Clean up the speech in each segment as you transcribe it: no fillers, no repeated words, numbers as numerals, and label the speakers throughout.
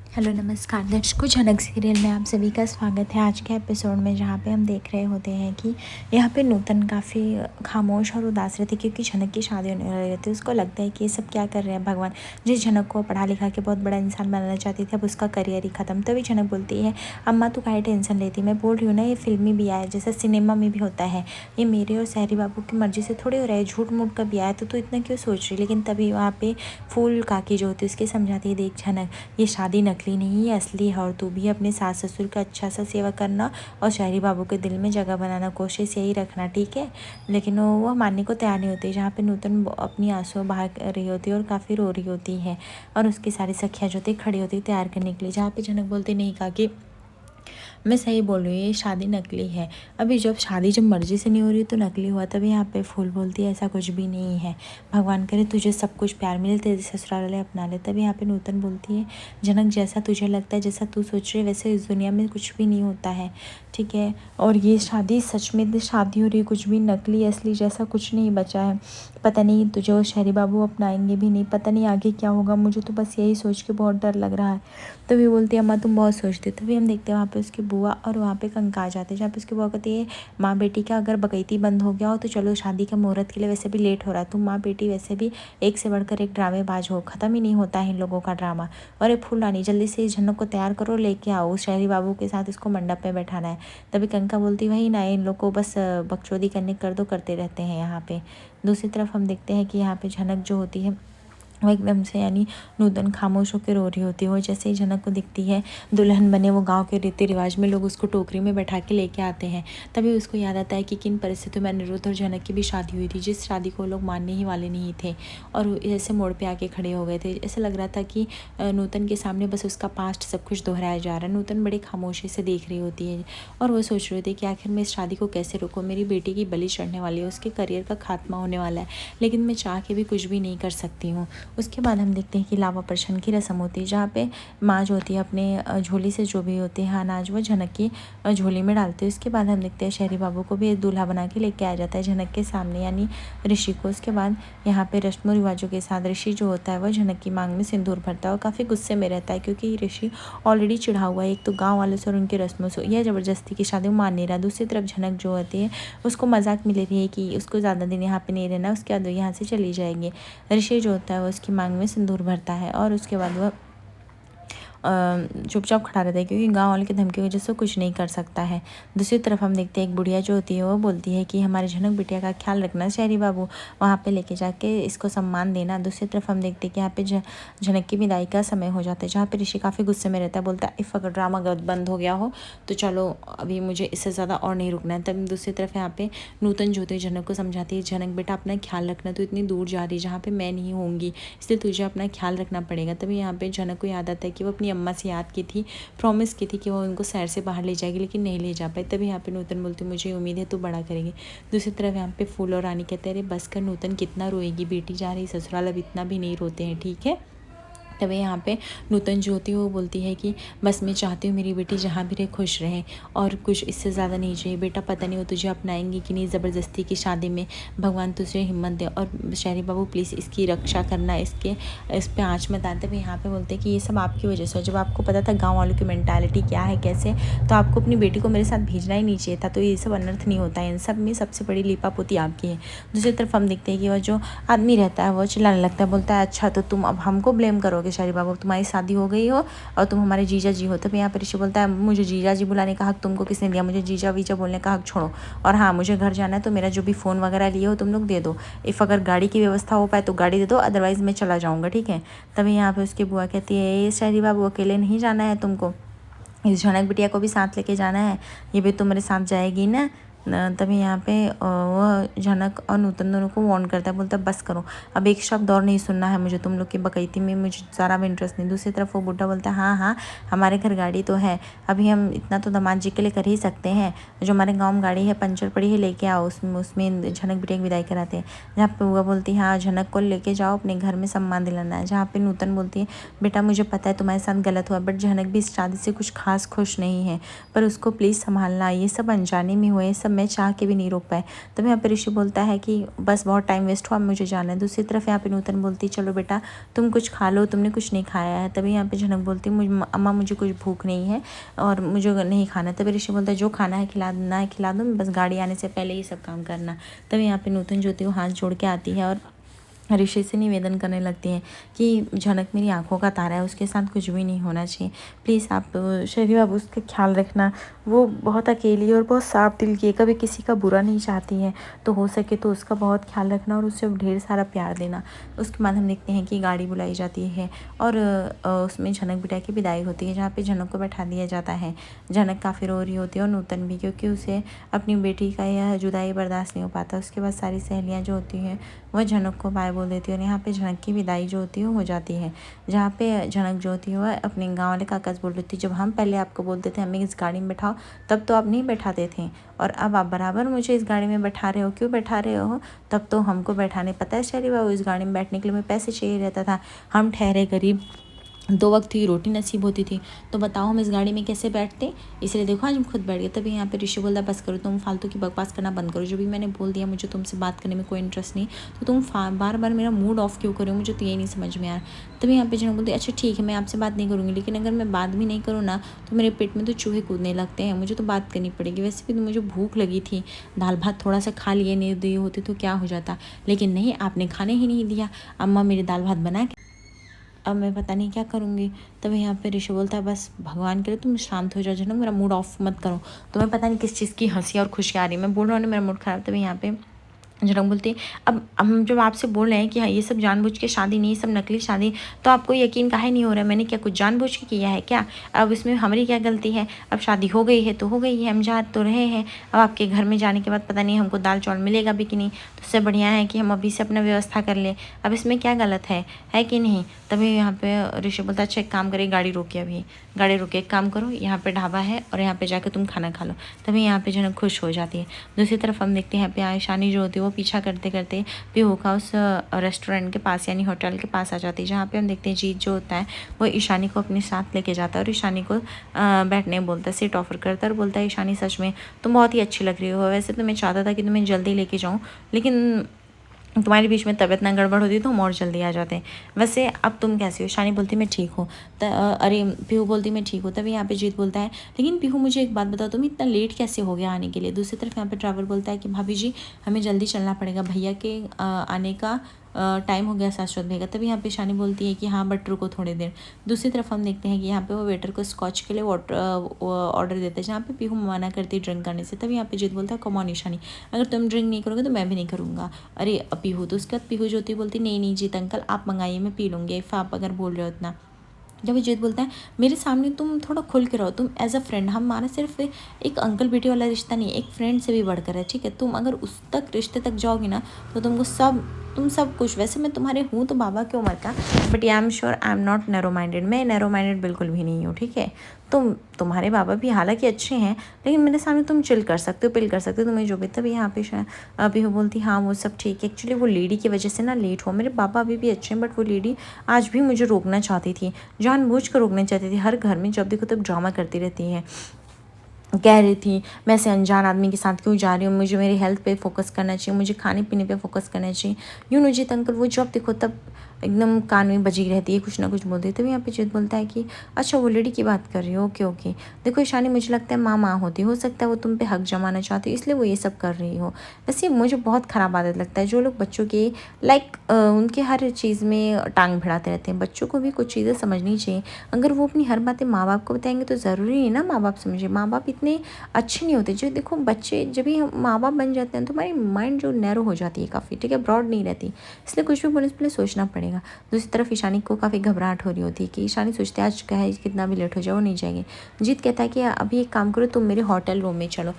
Speaker 1: Hello नमस्कार दर्शकों, झनक सीरियल में आप सभी का स्वागत है। आज के एपिसोड में जहाँ पे हम देख रहे होते हैं कि यहाँ पे नूतन काफ़ी खामोश और उदास रहती है क्योंकि झनक की शादी होने वाली रहती है। उसको लगता है कि ये सब क्या कर रहे हैं भगवान, जिस झनक को पढ़ा लिखा के बहुत बड़ा इंसान बनाना चाहती थी अब उसका करियर ही खत्म। तभी झनक बोलती है, अम्मा तू काहे टेंशन लेती, मैं बोल रही हूँ ना ये फिल्मी भी आया जैसा सिनेमा में भी होता है, ये मेरे और सहरी बाबू की मर्जी से थोड़ी हो रहा है, झूठ मूठ का भी आया तो तू इतना क्यों सोच रही। लेकिन तभी वहाँ पे फूल काकी जो होती है उसके समझाती है, देख झनक ये शादी नकली नहीं है असली है, और तू भी अपने सास ससुर का अच्छा सा सेवा करना और शहरी बाबू के दिल में जगह बनाना, कोशिश यही रखना, ठीक है। लेकिन वो मानने को तैयार नहीं होती। जहाँ पे नूतन अपनी आंसू बहा रही होती है और काफ़ी रो रही होती है और उसकी सारी सखियाँ जो थी खड़ी होती तैयार करने के लिए। जहाँ पे जनक बोलते नहीं कहा कि मैं सही बोल रही हूँ, ये शादी नकली है। अभी जब मर्जी से नहीं हो रही तो नकली हुआ। तभी यहाँ पे फूल बोलती है, ऐसा कुछ भी नहीं है, भगवान करे तुझे सब कुछ प्यार मिले, तेरे ससुराल वाले अपना ले। तभी यहाँ पे नूतन बोलती है, जनक जैसा तुझे लगता है, जैसा तू सोच रही है वैसे इस दुनिया में कुछ भी नहीं होता है, ठीक है। और ये शादी सच में शादी हो रही है, कुछ भी नकली असली जैसा कुछ नहीं बचा है। पता नहीं तुझे वो शहरी बाबू अपनाएंगे भी नहीं, पता नहीं आगे क्या होगा, मुझे तो बस यही सोच के बहुत डर लग रहा है। तभी बोलती है, अम्मा तुम बहुत सोचते। तभी हम देखते हैं वहाँ पे उसकी बुआ और वहाँ पे कंका आ जाते हैं। जहाँ पे उसकी बुआ कहती है, माँ बेटी का अगर बकैती बंद हो गया हो तो चलो शादी का मुहूर्त के लिए वैसे भी लेट हो रहा है, तुम माँ बेटी वैसे भी एक से बढ़कर एक ड्रामेबाज हो, ख़त्म ही नहीं होता है इन लोगों का ड्रामा। और ये फूलरानी जल्दी से इस झनक को तैयार करो, लेके आओ शहरी बाबू के साथ इसको मंडप पे बैठाना है। तभी कंका बोलती, वही ना, इन लोग को बस बकचोदी करने कर दो, करते रहते हैं यहाँ पे। दूसरी तरफ हम देखते हैं कि यहाँ पे झनक जो होती है वो एकदम से यानी नूतन खामोश होकर रो रही होती है। वो जैसे ही जनक को दिखती है दुल्हन बने, वो गांव के रीति रिवाज में लोग उसको टोकरी में बैठा के लेके आते हैं। तभी उसको याद आता है कि किन परिस्थितियों में अनिरुद्ध और जनक की भी शादी हुई थी, जिस शादी को लोग मानने ही वाले नहीं थे और ऐसे मोड़ पे आके खड़े हो गए थे। ऐसा लग रहा था कि नूतन के सामने बस उसका पास्ट सब कुछ दोहराया जा रहा है। नूतन बड़ी खामोशी से देख रही होती है और वो सोच रही थी कि आखिर मैं इस शादी को कैसे रोकूँ, मेरी बेटी की बलि चढ़ने वाली है, उसके करियर का खात्मा होने वाला है, लेकिन मैं चाह के भी कुछ भी नहीं कर सकती हूँ। उसके बाद हम देखते हैं कि लावा प्रशन की रस्म होती है, जहाँ पे माँ जो होती है अपने झोली से जो भी होते हैं अनाज वो झनक की झोली में डालते हैं। उसके बाद हम देखते हैं शहरी बाबू को भी दूल्हा बना के लेके आ जाता है झनक के सामने यानी ऋषि को। उसके बाद यहाँ पे रस्मों रिवाजों के साथ ऋषि जो होता है वह झनक की मांग में सिंदूर भरता है और काफ़ी गुस्से में रहता है क्योंकि ऋषि ऑलरेडी चिढ़ा हुआ है, एक तो गाँव वालों से और उनकी रस्मों से, यह ज़बरदस्ती की शादी मान नहीं रहा। दूसरी तरफ झनक जो होती है उसको मजाक मिल रही है कि उसको ज़्यादा दिन यहाँ पे नहीं रहना, उसके बाद वो यहाँ से चली जाएगी। ऋषि जो होता है वो उसकी मांग में सिंदूर भरता है और उसके बाद वह चुपचाप खड़ा रहता है क्योंकि गांव वाले की धमकी की वजह से कुछ नहीं कर सकता है। दूसरी तरफ हम देखते हैं एक बुढ़िया जो होती है वो बोलती है कि हमारे झनक बिटिया का ख्याल रखना शहरी बाबू, वहाँ पे लेके जाके इसको सम्मान देना। दूसरी तरफ हम देखते हैं कि यहाँ पे झनक की विदाई का समय हो जाता है, जहाँ पे ऋषि काफ़ी गुस्से में रहता है, बोलता है इफ़ अगर ड्रामा बंद हो गया हो तो चलो अभी मुझे इससे ज़्यादा और नहीं रुकना है। तब दूसरी तरफ यहाँ पे नूतन जो होती है झनक को समझाती है, झनक बेटा अपना ख्याल रखना, तो इतनी दूर जा रही है जहाँ पे मैं नहीं होंगी, इसलिए तुझे अपना ख्याल रखना पड़ेगा। तभी यहाँ पे झनक को याद आता है कि वो अपनी अम्मा से याद की थी, प्रॉमिस की थी कि वो उनको शहर से बाहर ले जाएगी, लेकिन नहीं ले जा पाई। तभी यहाँ पे नूतन बोलती मुझे उम्मीद है तू बड़ा करेगी। दूसरी तरफ यहाँ पे फूल और रानी कहते हैं, अरे बस कर नूतन, कितना रोएगी, बेटी जा रही ससुराल, अब इतना भी नहीं रोते हैं, ठीक है। तभी यहाँ पे नूतन जो होती है वो बोलती है कि बस मैं चाहती हूँ मेरी बेटी जहाँ भी रहे खुश रहे और कुछ इससे ज़्यादा नहीं चाहिए। बेटा पता नहीं वो तुझे अपनाएंगी कि नहीं, ज़बरदस्ती की शादी में भगवान तुझे हिम्मत दे, और शहरी बाबू प्लीज़ इसकी रक्षा करना, इस पर आँच मत आते। तभी यहाँ पे बोलते हैं कि ये सब आपकी वजह से, जब आपको पता था गाँव वालों की मैंटालिटी क्या है कैसे, तो आपको अपनी बेटी को मेरे साथ भेजना ही नहीं चाहिए था, तो ये सब अनर्थ नहीं होता है। इन सब में सबसे बड़ी लीपापोती आपकी है। दूसरी तरफ हम देखते हैं कि वह जो आदमी रहता है वो चिल्लाने लगता है, बोलता है अच्छा तो तुम अब हमको ब्लेम करोगे शहरी बाबू, तुम्हारी शादी हो गई हो और तुम हमारे जीजा जी हो। तभी यहाँ पर ऋषि बोलता है, मुझे जीजा जी बुलाने का हक तुमको किसने दिया, मुझे जीजा वीजा बोलने का हक छोड़ो, और हाँ मुझे घर जाना है तो मेरा जो भी फ़ोन वगैरह लिए हो तुम लोग दे दो, इफ़ अगर गाड़ी की व्यवस्था हो पाए तो गाड़ी दे दो, अदरवाइज़ मैं चला जाऊँगा, ठीक है। तभी यहाँ पर उसकी बुआ कहती है, ये शहरी बाबू अकेले नहीं जाना है तुमको, इस झनक बिटिया को भी साथ लेके जाना है, ये भी तुम्हारे साथ जाएगी ना। तभी यहाँ पे वो झनक और नूतन दोनों को वार्न करता है, बोलता है बस करो, अब एक शब्द और नहीं सुनना है मुझे तुम लोग की बकैती में, मुझे ज़रा भी इंटरेस्ट नहीं। दूसरी तरफ वो बुढ़ा बोलता है, हाँ हाँ हमारे घर गाड़ी तो है, अभी हम इतना तो दामाद जी के लिए कर ही सकते हैं, जो हमारे गाँव में गाड़ी है पंचर पड़ी है लेके आओ, उसमें झनक बिटिया की विदाई कराते हैं। जहाँ पे बुआ बोलती है, हाँ झनक को लेके जाओ, अपने घर में सम्मान दिलाना है। जहाँ पे नूतन बोलती है, बेटा मुझे पता है तुम्हारे साथ गलत हुआ, बट झनक भी इस शादी से कुछ खास खुश नहीं है, पर उसको प्लीज़ संभालना, ये सब अनजाने में हुए, सब सब मैं चाह के भी नहीं रोक पाए। तब यहाँ पे ऋषि बोलता है कि बस बहुत टाइम वेस्ट हुआ, मुझे जाना है। दूसरी तरफ यहाँ पे नूतन बोलती है चलो बेटा तुम कुछ खा लो, तुमने कुछ नहीं खाया है। तभी यहाँ पे झनक बोलती है अम्मा मुझे कुछ भूख नहीं है और मुझे नहीं खाना। तभी ऋषि बोलता है जो खाना है खिला दो, बस गाड़ी आने से पहले ये सब काम करना। तभी यहाँ पे नूतन जो होती है वो हाथ जोड़ के आती है और ऋषि से निवेदन करने लगती हैं कि झनक मेरी आंखों का तारा है, उसके साथ कुछ भी नहीं होना चाहिए। प्लीज़ आप शरीर बाबू उसका ख्याल रखना, वो बहुत अकेली और बहुत साफ दिल की है, कभी किसी का बुरा नहीं चाहती है, तो हो सके तो उसका बहुत ख्याल रखना और उससे ढेर सारा प्यार देना। उसके बाद हम देखते हैं कि गाड़ी बुलाई जाती है और उसमें झनक बिटिया की विदाई होती है, जहाँ पे झनक को बैठा दिया जाता है। झनक काफ़ी रो रही होती है और नूतन भी, क्योंकि उसे अपनी बेटी का यह जुदाई बर्दाश्त नहीं हो पाता। उसके बाद सारी सहेलियाँ जो होती हैं वह झनक को बाय बोल देती है और यहाँ पे झनक की विदाई जो होती है हो जाती है, जहाँ पे झनक जो होती है वह अपने गाँव वाले काका से बोल रही थी जब हम पहले आपको बोलते थे हमें इस गाड़ी में बैठाओ तब तो आप नहीं बैठाते थे, और अब आप बराबर मुझे इस गाड़ी में बैठा रहे हो, क्यों बैठा रहे हो? तब तो हमको बैठाने पता है शरीर बाबू, इस गाड़ी में बैठने के लिए हमें पैसे चाहिए रहता था, हम ठहरे गरीब, 2 वक्त की रोटी नसीब होती थी, तो बताओ हम इस गाड़ी में कैसे बैठते? इसलिए देखो आज हम खुद बैठ गए। तभी यहाँ पे ऋषि बोलता बस करो, तुम फालतू की बकवास करना बंद करो, जो भी मैंने बोल दिया मुझे तुमसे बात करने में कोई इंटरेस्ट नहीं, तो तुम बार बार मेरा मूड ऑफ क्यों करो, मुझे तो ये नहीं समझ में आ रहा। तभी यहाँ पे जनक बोलती अच्छा ठीक है मैं आपसे बात नहीं करूँगी, लेकिन अगर मैं बात भी नहीं करूँ ना तो मेरे पेट में तो चूहे कूदने लगते हैं, मुझे तो बात करनी पड़ेगी। वैसे भी तो मुझे भूख लगी थी, दाल भात थोड़ा सा खा लिए नहीं दिए होते तो क्या हो जाता, लेकिन नहीं आपने खाने ही नहीं दिया। अम्मा मेरी दाल भात बना के अब मैं पता नहीं क्या करूँगी। तब यहाँ पे ऋषि बोलता है बस भगवान करे तुम शांत हो जाओ जनक, मेरा मूड ऑफ मत करो, तुम्हें पता नहीं किस चीज़ की हंसी और खुशी आ रही है, मैं बोल रहा हूँ ना मेरा मूड खराब। तभी यहाँ पे जनक बोलती है अब हम जब आपसे बोल रहे हैं कि हाँ ये सब जानबूझ के शादी नहीं, सब नकली शादी, तो आपको यकीन काहे नहीं हो रहा है? मैंने क्या कुछ जानबूझ के किया है क्या? अब इसमें हमारी क्या गलती है? अब शादी हो गई है तो हो गई है, हम जा तो रहे हैं, अब आपके घर में जाने के बाद पता नहीं हमको दाल चावल मिलेगा भी कि नहीं, तो उससे बढ़िया है कि हम अभी से अपना व्यवस्था कर लें, अब इसमें क्या गलत है कि नहीं? तभी यहाँ पे ऋषि बोलता अच्छा एक काम करे, गाड़ी रोके, अभी गाड़ी रोके, एक काम करो यहाँ पे ढाबा है और यहाँ पे जाकर तुम खाना खा लो। तभी यहाँ पे जनक खुश हो जाती है। दूसरी तरफ हम देखते हैं यहाँ पे आयशानी जो होती है वो पीछा करते करते पीहू का उस रेस्टोरेंट के पास यानी होटल के पास आ जाती है, जहाँ पे हम देखते हैं जीत जो होता है वो ईशानी को अपने साथ लेके जाता है और ईशानी को बैठने बोलता है, सीट ऑफर करता है और बोलता है ईशानी सच में तुम बहुत ही अच्छी लग रही हो, वैसे तो मैं चाहता था कि तुम्हें जल्दी लेके जाऊँ, लेकिन तुम्हारे बीच में तबीयत ना गड़बड़ होती तो हम और जल्दी आ जाते हैं, वैसे अब तुम कैसी हो? शानी बोलती मैं ठीक हूँ। अरे पीहू बोलती मैं ठीक हूँ। तभी यहाँ पे जीत बोलता है लेकिन पीहू मुझे एक बात बताओ तुम इतना लेट कैसे हो गया आने के लिए? दूसरी तरफ यहाँ पे ड्राइवर बोलता है कि भाभी जी हमें जल्दी चलना पड़ेगा, भैया के आने का टाइम हो गया शाश्वत भैया। तभी यहाँ पे शानी बोलती है कि हाँ बट रुको थोड़ी देर। दूसरी तरफ हम देखते हैं कि यहाँ पे वो वेटर को स्कॉच के लिए ऑर्डर देते हैं, जहाँ पे पीहू मना करती है ड्रिंक करने से। तभी यहाँ पे जीत बोलता है कम ऑन ईशानी, अगर तुम ड्रिंक नहीं करोगे तो मैं भी नहीं करूँगा। अरे पीहू, तो उसके बाद पीहू ज्योति बोलती नहीं नहीं जीत अंकल आप मंगाइए मैं पी लूँगी, इफ़ आप अगर बोल रहे हो इतना। जब जीत बोलता है मेरे सामने तुम थोड़ा खुल के रहो, तुम एज अ फ्रेंड, हमारा सिर्फ एक अंकल बेटी वाला रिश्ता नहीं, एक फ्रेंड से भी बढ़कर है, ठीक है? तुम अगर उस तक रिश्ते तक जाओगी ना तो तुम सब कुछ, वैसे मैं तुम्हारे हूँ तो बाबा की उम्र का, but I am sure I am not narrow minded, मैं नैरो माइंडेड बिल्कुल भी नहीं हूँ, ठीक है? तुम्हारे बाबा भी हालांकि अच्छे हैं, लेकिन मेरे सामने तुम चिल कर सकते हो, पिल कर सकते हो, तुम्हें जो भी। तभी यहाँ पे अभी वो बोलती हाँ वो सब ठीक है, एक्चुअली वो लेडी की वजह से ना लेट हो, मेरे बाबा अभी भी अच्छे हैं बट वो लेडी आज भी मुझे रोकना चाहती थी, जानबूझ कर रोकना चाहती थी, हर घर में जब देखो तब ड्रामा करती रहती है, कह रही थी मैं ऐसे अनजान आदमी के साथ क्यों जा रही हूँ, मुझे मेरी हेल्थ पे फोकस करना चाहिए, मुझे खाने पीने पे फोकस करना चाहिए। यूँ नो जीत अंकल वो जब देखो तब एकदम कान में बजी रहती है, कुछ ना कुछ बोलती है। तभी यहाँ पे जीत बोलता है कि अच्छा वो लेडी की बात कर रही हो, ओके ओके। देखो ईशानी मुझे लगता है माँ होती, हो सकता है वो तुम पे हक जमाना चाहती है इसलिए वो ये सब कर रही हो। वैसे मुझे बहुत ख़राब आदत लगता है जो लोग बच्चों के उनके हर चीज़ में टांग भिड़ाते रहते हैं। बच्चों को भी कुछ चीज़ें समझनी चाहिए, अगर वो अपनी हर बातें माँ बाप को बताएंगे तो ज़रूरी नहीं ना माँ बाप समझे। माँ बाप इतने अच्छे नहीं होते, जो देखो बच्चे जब भी माँ बाप बन जाते हैं तो हमारी माइंड जो नैरो हो जाती है काफ़ी, ठीक है, ब्रॉड नहीं रहती, इसलिए कुछ भी बोलने से पहले सोचना पड़ेगा। दूसरी तरफ ईशानी को काफ़ी घबराहट हो रही होती है कि ईशानी सोचती है आज क्या है कितना भी लेट हो जाए वो नहीं जाएगी। जीत कहता है कि अभी एक काम करो तुम मेरे होटल रूम में चलो,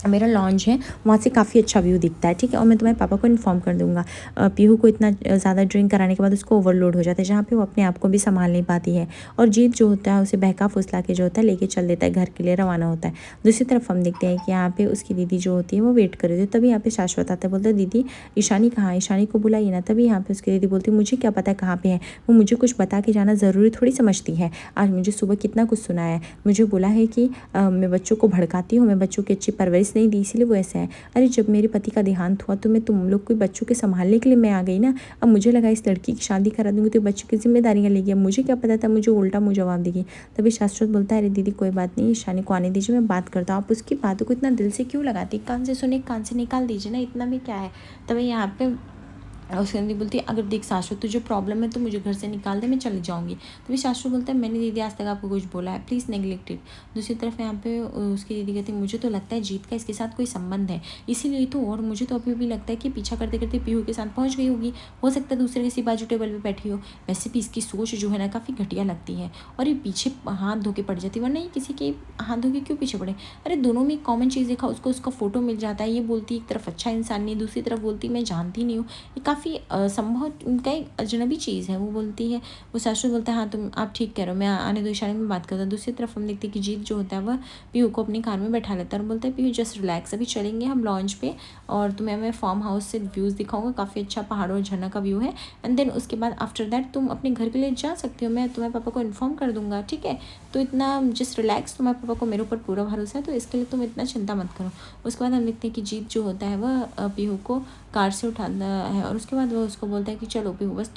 Speaker 1: मेरा लॉन्च है वहाँ से काफ़ी अच्छा व्यू दिखता है, ठीक है, और मैं तुम्हारे पापा को इन्फॉर्म कर दूंगा। पीहू को इतना ज़्यादा ड्रिंक कराने के बाद उसको ओवरलोड हो जाता है, जहाँ पे वो अपने आप को भी संभाल नहीं पाती है, और जीत जो होता है उसे बहका फुसला के जो होता है लेके चल देता है, घर के लिए रवाना होता है। दूसरी तरफ हम देखते हैं कि यहाँ पे उसकी दीदी जो होती है वो वेट कर रही थी। तभी यहाँ पे शाश्वत आता है, बोलता है दीदी ईशानी कहाँ, ईशानी को बुलाइए ना। तभी यहाँ पे उसकी दीदी बोलती है मुझे क्या पता कहाँ पे है, वो मुझे कुछ बता के जाना ज़रूरी थोड़ी समझती है, आज मुझे सुबह कितना कुछ सुनाया है, मुझे बोला है कि मैं बच्चों को भड़काती हूँ, मैं बच्चों की अच्छी परवरिश नहीं दी, इसीलिए वो ऐसा है। अरे जब मेरे पति का देहांत हुआ तो मैं तुम लोग कोई बच्चों के संभालने के लिए मैं आ गई ना। अब मुझे लगा इस लड़की की शादी करा दूंगी तो बच्चों की जिम्मेदारियाँ लेगी। अब मुझे क्या पता था मुझे उल्टा मुँह जवाब देगी। तभी शाश्वत बोलता है, अरे दीदी कोई बात नहीं, ईशानी को आने दीजिए, मैं बात करता हूँ। आप उसकी बातों को इतना दिल से क्यों लगाती, कान से सुने कान से निकाल दीजिए ना, इतना भी क्या है। तभी यहाँ पे उसके नंदी बोलती है, अगर देख शाश्वत तुझे प्रॉब्लम है तो मुझे घर से निकाल दे, मैं चली जाऊँगी। तो भी शाश्वत बोलता है, मैंने दीदी आज तक आपको कुछ बोला है, प्लीज़ नेग्लेक्टेड। दूसरी तरफ यहाँ पे उसकी दीदी कहती है, मुझे तो लगता है जीत का इसके साथ कोई संबंध है, इसीलिए तो। और मुझे तो अभी भी लगता है कि पीछा करते करते पीहू के साथ पहुँच गई होगी, हो सकता है दूसरे किसी बाजू टेबल पर बैठी हो। वैसे भी इसकी सोच जो है ना काफ़ी घटिया लगती है, और ये पीछे हाथ धो के पड़ जाती है, वरना ये किसी के हाथ धो के क्यों पीछे पड़े। अरे दोनों में एक कॉमन चीज़ देखा, उसको उसका फोटो मिल जाता है। ये बोलती एक तरफ अच्छा इंसान नहीं, दूसरी तरफ बोलती मैं जानती नहीं हूँ। ये काफ़ी बहुत उनका एक अजनबी चीज़ है। वो बोलती है, वो शाश्वत बोलता है, हाँ तुम आप ठीक कह रहे हो, मैं आने दो, इशारे में बात करता हूँ। दूसरी तरफ हम देखते हैं कि जीत जो होता है वह पीहू को अपनी कार में बैठा लेता है और बोलता है, पीहू जस्ट रिलैक्स, अभी चलेंगे हम लॉन्च पे और तुम्हें मैं फार्म हाउस से व्यूज़ दिखाऊंगा, काफ़ी अच्छा पहाड़ और झरना का व्यू है। एंड देन उसके बाद आफ्टर दैट तुम अपने घर के लिए जा सकते हो, मैं तुम्हारे पापा को इन्फॉर्म कर दूंगा, ठीक है। तो इतना जस्ट रिलैक्स, तुम्हारे पापा को मेरे ऊपर पूरा भरोसा है, तो इसके लिए तुम इतना चिंता मत करो। उसके बाद हम देखते हैं कि जीत जो होता है वह पीहू को कार से उठाता है और उसके बाद वह उसको बोलता है कि चलो पीहू बस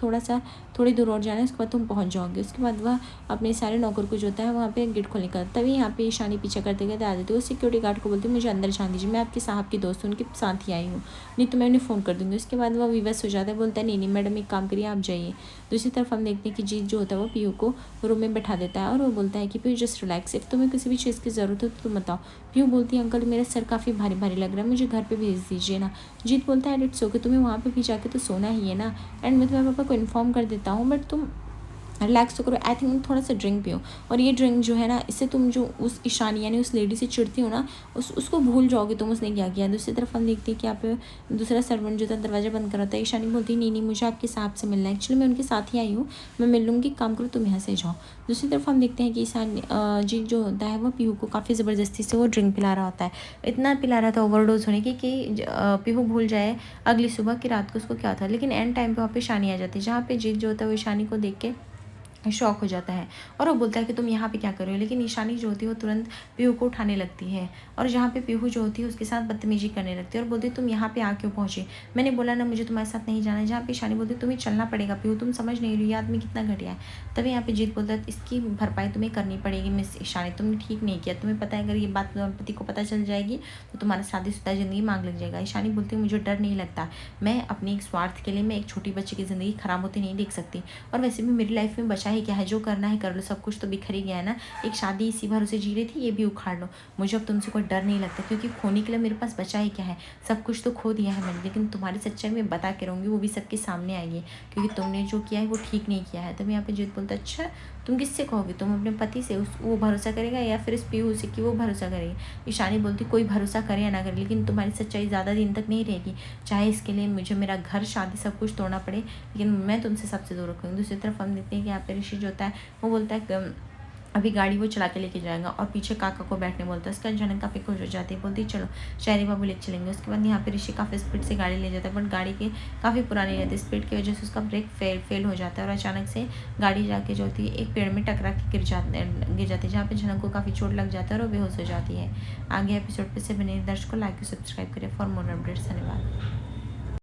Speaker 1: थोड़ी दूर और जाना है, उसके बाद तुम पहुंच जाओगे। उसके बाद वह अपने सारे नौकर को जो होता है वहाँ पे गेट खोलने का, तभी यहाँ पे ईशानी पीछे करते करते आ जाती है। वो सिक्योरिटी गार्ड को बोलती है, मुझे अंदर जाने दीजिए, मैं आपके साहब की दोस्त हूँ, उनके साथ ही आई हूँ, नहीं तो मैं उन्हें फ़ोन कर दूँगी। उसके बाद वह विवश हो जाता है, बोलता है नहीं मैडम एक काम करिए आप जाइए। दूसरी तरफ हम देखते हैं कि जीत जो होता है वो पीहू को रूम में बैठा देता है और वो बोलता है कि पीहू जस्ट रिलैक्स, इफ तुम्हें किसी भी चीज़ की ज़रूरत हो तो तुम बताओ। पीहू बोलती है, अंकल मेरा सर काफ़ी भारी भारी लग रहा है, मुझे घर पे भेज दीजिए ना। जीत बोलता है, इट्स ओके, तुम्हें वहाँ पे भी जाके तो सोना ही है ना, एंड मैं तुम्हारे पापा को इन्फॉर्म कर देता हूँ, बट तुम रिलैक्स तो करो। आई थिंक थोड़ा सा ड्रिंक पियो, और ये ड्रिंक जो है ना इससे तुम जो उस ईशानी यानी उस लेडी से चिढ़ती हो ना उसको भूल जाओगे तुम, उसने क्या किया। दूसरी तरफ हम देखते हैं कि यहाँ पे दूसरा सर्वेंट जो था दरवाज़ा बंद कर होता है। ईशानी बोलती है, नहीं मुझे आपके साहब से मिलना है, एक्चुअली मैं उनके साथ ही आई हूँ, मैं मिल लूँगी, काम करो तुम यहाँ से जाओ। दूसरी तरफ हम देखते हैं कि ईशानी जी जो होता है वह पीहू को काफ़ी ज़बरदस्ती से वो ड्रिंक पिला रहा होता है। इतना पिला रहा था ओवरडोज होने की कि पीहू भूल जाए अगली सुबह की रात को उसको क्या था। लेकिन एंड टाइम पे वहाँ पे ईशानी आ जाती है, जहाँ पे जीत जो होता है वो ईशानी को देख के शॉक हो जाता है और वो बोलता है कि तुम यहाँ पे क्या कर रहे हो। लेकिन ईशानी जो होती है वो तुरंत पीहू को उठाने लगती है और जहाँ पे पीहू जो होती है उसके साथ बदतमीजी करने लगती है और बोलती है, तुम यहाँ पे आ क्यों पहुँचे, मैंने बोला ना मुझे तुम्हारे साथ नहीं जाना है। जहाँ पे ईशानी बोलती है, तुम्हें चलना पड़ेगा पीहू, तुम समझ नहीं रही, ये आदमी कितना घटिया है। तभी यहाँ पे जीत बोलता है, इसकी भरपाई तुम्हें करनी पड़ेगी मिस ईशानी, तुमने ठीक नहीं किया, तुम्हें पता है अगर ये बात तुम्हारे पति को पता चल जाएगी तो तुम्हारा शादीशुदा ज़िंदगी मांग लग जाएगा। ईशानी बोलती है, मुझे डर नहीं लगता, मैं अपने एक स्वार्थ के लिए मैं एक छोटी बच्ची की ज़िंदगी ख़राब होती नहीं देख सकती, और वैसे भी मेरी लाइफ में बचा ही क्या है, जो करना है कर लो, सब कुछ तो बिखर ही गया है ना। एक शादी इसी भरोसे जी रही थी, ये भी उखाड़ लो, मुझे अब तुमसे कोई डर नहीं लगता, क्योंकि खोने के लिए मेरे पास बचा ही क्या है, सब कुछ तो खो दिया है मैंने। लेकिन तुम्हारी सच्चाई मैं बता के रहूँगी, वो भी सबके सामने आएगी, क्योंकि तुमने जो किया है वो ठीक नहीं किया है। तभी यहाँ पे जीत बोलता, अच्छा तुम किससे कहोगे, तुम अपने पति से वो भरोसा करेगा या फिर इस पीहू से कि वो भरोसा करेगी। ईशानी बोलती, कोई भरोसा करे या ना करे, लेकिन तुम्हारी सच्चाई ज़्यादा दिन तक नहीं रहेगी, चाहे इसके लिए मुझे मेरा घर शादी सब कुछ तोड़ना पड़े, लेकिन मैं तुमसे सबसे दूर रखूँगी। दूसरी तरफ हम देखते हैं कि यहाँ पे ऋषि जो होता है वो बोलता है अभी गाड़ी वो चला के लेके जाएगा, और पीछे काका को बैठने बोलता है। उसका जनक काफ़ी खुश हो जाती है, बोलती चलो शायरी बाबू लेके चलेंगे। उसके बाद यहाँ पे ऋषि काफ़ी स्पीड से गाड़ी ले जाता है, बट गाड़ी की काफ़ी पुरानी रहती है, स्पीड की वजह से उसका ब्रेक फेल हो जाता है और अचानक से गाड़ी जाके जो होती है एक पेड़ में टकरा के गिर जाती है, जहाँ पे जनक को काफ़ी चोट लग जाता है और वो बेहोश हो जाती है। आगे एपिसोड पे से बने दर्शकों लाइक सब्सक्राइब करें फॉर मोर अपडेट्स। धन्यवाद।